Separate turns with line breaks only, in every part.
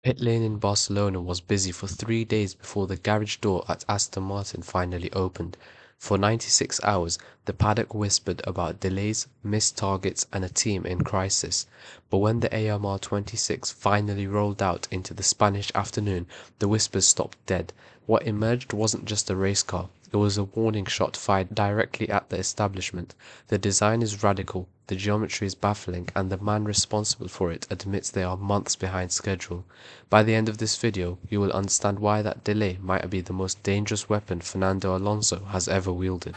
Pit lane in Barcelona was busy for 3 days before the garage door at Aston Martin finally opened. For 96 hours, the paddock whispered about delays, missed targets, and a team in crisis. But when the AMR26 finally rolled out into the Spanish afternoon, the whispers stopped dead. What emerged wasn't just a race car, it was a warning shot fired directly at the establishment. The design is radical, the geometry is baffling, and the man responsible for it admits they are months behind schedule. By the end of this video, you will understand why that delay might be the most dangerous weapon Fernando Alonso has ever wielded.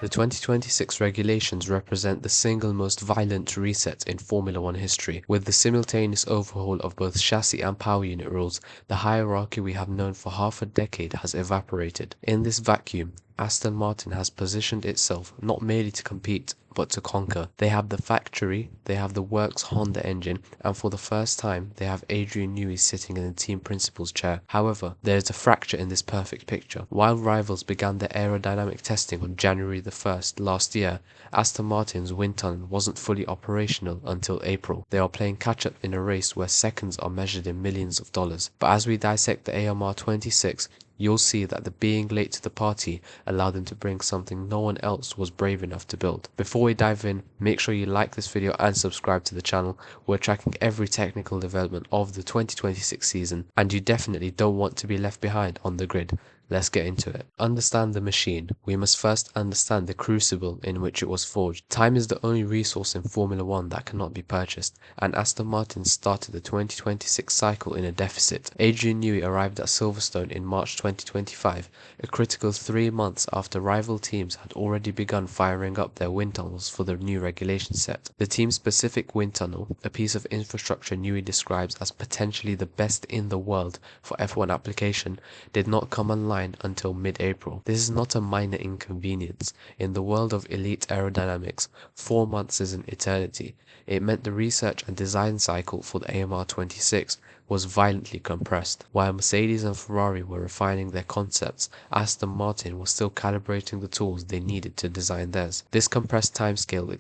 The 2026 regulations represent the single most violent reset in Formula One history. With the simultaneous overhaul of both chassis and power unit rules, the hierarchy we have known for half a decade has evaporated. In this vacuum, Aston Martin has positioned itself not merely to compete, but to conquer. They have the factory, they have the works Honda engine, and for the first time, they have Adrian Newey sitting in the team principal's chair. However, there is a fracture in this perfect picture. While rivals began their aerodynamic testing on January the 1st last year, Aston Martin's wind tunnel wasn't fully operational until April. They are playing catch-up in a race where seconds are measured in millions of dollars. But as we dissect the AMR26, you'll see that the being late to the party allowed them to bring something no one else was brave enough to build. Before we dive in, make sure you like this video and subscribe to the channel. We're tracking every technical development of the 2026 season, and you definitely don't want to be left behind on the grid. Let's get into it. Understand the machine. We must first understand the crucible in which it was forged. Time is the only resource in Formula One that cannot be purchased, and Aston Martin started the 2026 cycle in a deficit. Adrian Newey arrived at Silverstone in March 2025, a critical 3 months after rival teams had already begun firing up their wind tunnels for the new regulation set. The team-specific wind tunnel, a piece of infrastructure Newey describes as potentially the best in the world for F1 application, did not come online until mid-April. This is not a minor inconvenience. In the world of elite aerodynamics, 4 months is an eternity. It meant the research and design cycle for the AMR26 was violently compressed. While Mercedes and Ferrari were refining their concepts, Aston Martin was still calibrating the tools they needed to design theirs. This compressed timescale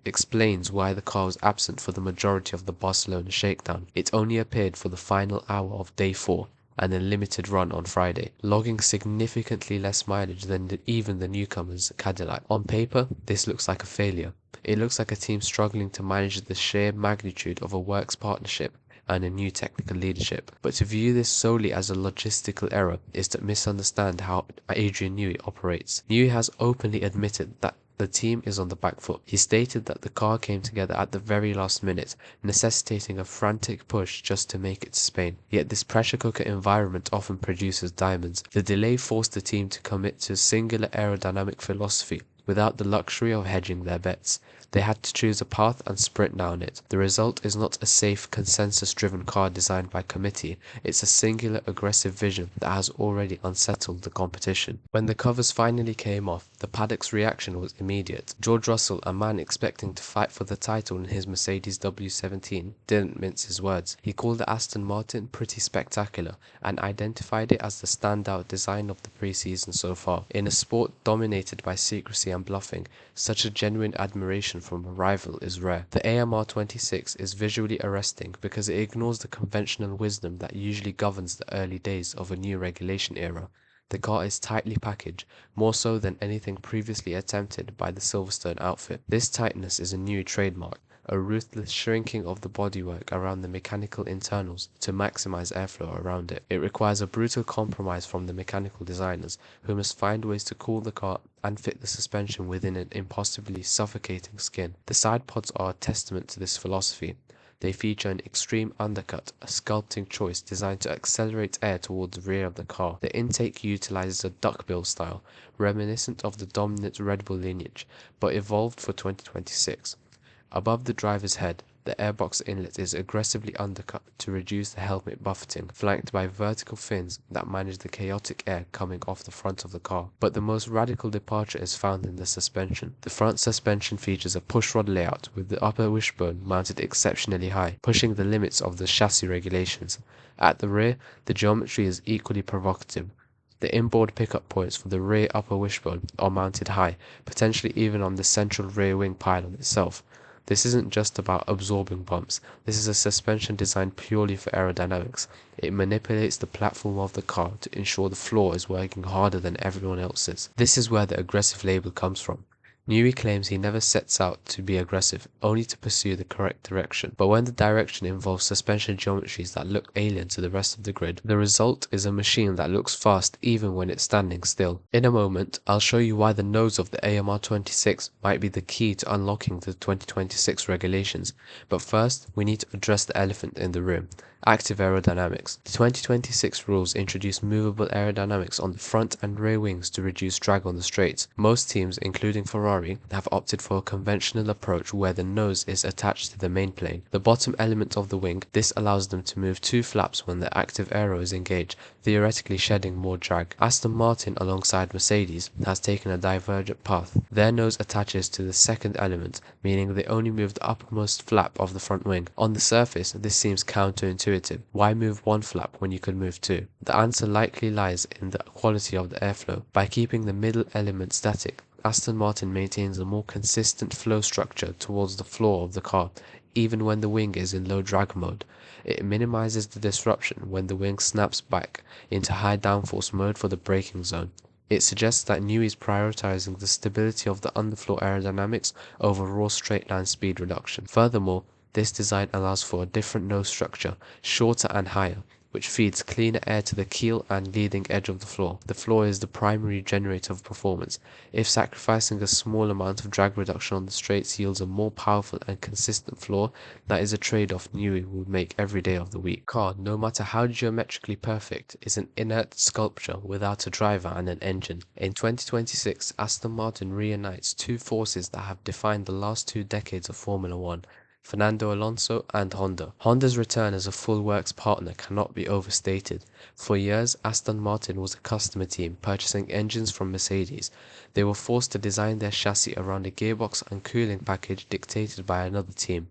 explains why the car was absent for the majority of the Barcelona shakedown. It only appeared for the final hour of day 4. And a limited run on Friday, logging significantly less mileage than even the newcomers Cadillac. On paper, this looks like a failure. It looks like a team struggling to manage the sheer magnitude of a works partnership and a new technical leadership. But to view this solely as a logistical error is to misunderstand how Adrian Newey operates. Newey has openly admitted that the team is on the back foot. He stated that the car came together at the very last minute, necessitating a frantic push just to make it to Spain. Yet this pressure cooker environment often produces diamonds. The delay forced the team to commit to a singular aerodynamic philosophy, without the luxury of hedging their bets. They had to choose a path and sprint down it. The result is not a safe, consensus-driven car designed by committee. It's a singular, aggressive vision that has already unsettled the competition. When the covers finally came off, the paddock's reaction was immediate. George Russell, a man expecting to fight for the title in his Mercedes W17, didn't mince his words. He called the Aston Martin pretty spectacular and identified it as the standout design of the preseason so far. In a sport dominated by secrecy and bluffing, such a genuine admiration from a rival is rare. The AMR26 is visually arresting because it ignores the conventional wisdom that usually governs the early days of a new regulation era. The car is tightly packaged, more so than anything previously attempted by the Silverstone outfit. This tightness is a new trademark, a ruthless shrinking of the bodywork around the mechanical internals to maximize airflow around it. It requires a brutal compromise from the mechanical designers, who must find ways to cool the car and fit the suspension within an impossibly suffocating skin. The side pods are a testament to this philosophy. They feature an extreme undercut, a sculpting choice designed to accelerate air towards the rear of the car. The intake utilizes a duckbill style, reminiscent of the dominant Red Bull lineage, but evolved for 2026. Above the driver's head, the airbox inlet is aggressively undercut to reduce the helmet buffeting, flanked by vertical fins that manage the chaotic air coming off the front of the car. But the most radical departure is found in the suspension. The front suspension features a pushrod layout with the upper wishbone mounted exceptionally high, pushing the limits of the chassis regulations. At the rear, the geometry is equally provocative. The inboard pickup points for the rear upper wishbone are mounted high, potentially even on the central rear wing pylon itself. This isn't just about absorbing bumps. This is a suspension designed purely for aerodynamics. It manipulates the platform of the car to ensure the floor is working harder than everyone else's. This is where the aggressive label comes from. Newey claims he never sets out to be aggressive, only to pursue the correct direction. But when the direction involves suspension geometries that look alien to the rest of the grid, the result is a machine that looks fast even when it's standing still. In a moment, I'll show you why the nose of the AMR26 might be the key to unlocking the 2026 regulations. But first, we need to address the elephant in the room. Active aerodynamics. The 2026 rules introduce movable aerodynamics on the front and rear wings to reduce drag on the straights. Most teams, including Ferrari, have opted for a conventional approach where the nose is attached to the main plane, the bottom element of the wing. This allows them to move two flaps when the active aero is engaged, theoretically shedding more drag. Aston Martin, alongside Mercedes, has taken a divergent path. Their nose attaches to the second element, meaning they only move the uppermost flap of the front wing. On the surface, this seems counterintuitive. Why move one flap when you could move two? The answer likely lies in the quality of the airflow. By keeping the middle element static, Aston Martin maintains a more consistent flow structure towards the floor of the car, even when the wing is in low drag mode. It minimizes the disruption when the wing snaps back into high downforce mode for the braking zone. It suggests that Newey is prioritizing the stability of the underfloor aerodynamics over raw straight line speed reduction. Furthermore, this design allows for a different nose structure, shorter and higher, which feeds cleaner air to the keel and leading edge of the floor. The floor is the primary generator of performance. If sacrificing a small amount of drag reduction on the straights yields a more powerful and consistent floor, that is a trade-off Newey will make every day of the week. Car, no matter how geometrically perfect, is an inert sculpture without a driver and an engine. In 2026, Aston Martin reunites two forces that have defined the last 2 decades of Formula One: Fernando Alonso and Honda. Honda's return as a full works partner cannot be overstated. For years, Aston Martin was a customer team, purchasing engines from Mercedes. They were forced to design their chassis around a gearbox and cooling package dictated by another team.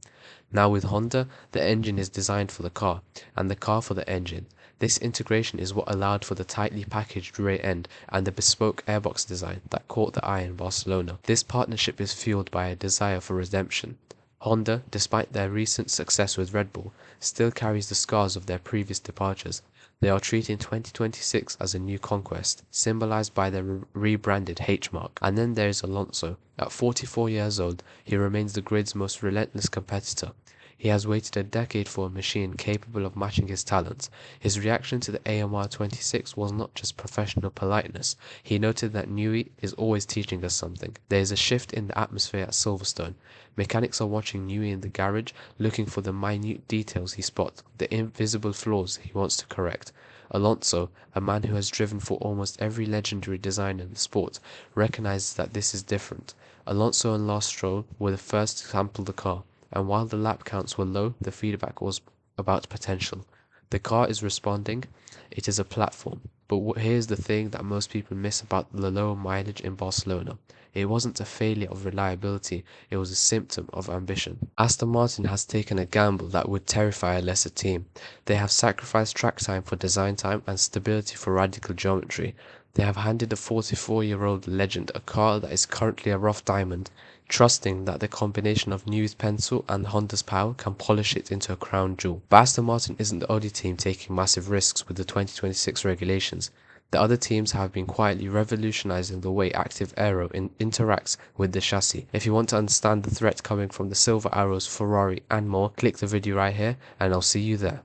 Now with Honda, the engine is designed for the car, and the car for the engine. This integration is what allowed for the tightly packaged rear end and the bespoke airbox design that caught the eye in Barcelona. This partnership is fueled by a desire for redemption. Honda, despite their recent success with Red Bull, still carries the scars of their previous departures. They are treating 2026 as a new conquest, symbolized by their rebranded H mark. And then there is Alonso. At 44 years old, he remains the grid's most relentless competitor. He has waited a decade for a machine capable of matching his talents. His reaction to the AMR26 was not just professional politeness. He noted that Newey is always teaching us something. There is a shift in the atmosphere at Silverstone. Mechanics are watching Newey in the garage, looking for the minute details he spots, the invisible flaws he wants to correct. Alonso, a man who has driven for almost every legendary designer in the sport, recognizes that this is different. Alonso and Last Stroll were the first to sample the car, and while the lap counts were low, the feedback was about potential. The car is responding, it is a platform. But here's the thing that most people miss about the low mileage in Barcelona. It wasn't a failure of reliability, it was a symptom of ambition. Aston Martin has taken a gamble that would terrify a lesser team. They have sacrificed track time for design time and stability for radical geometry. They have handed a 44-year-old legend a car that is currently a rough diamond, trusting that the combination of Newey's pencil and Honda's power can polish it into a crown jewel. But Aston Martin isn't the only team taking massive risks with the 2026 regulations. The other teams have been quietly revolutionizing the way active aero interacts with the chassis. If you want to understand the threat coming from the Silver Arrows, Ferrari and more, click the video right here and I'll see you there.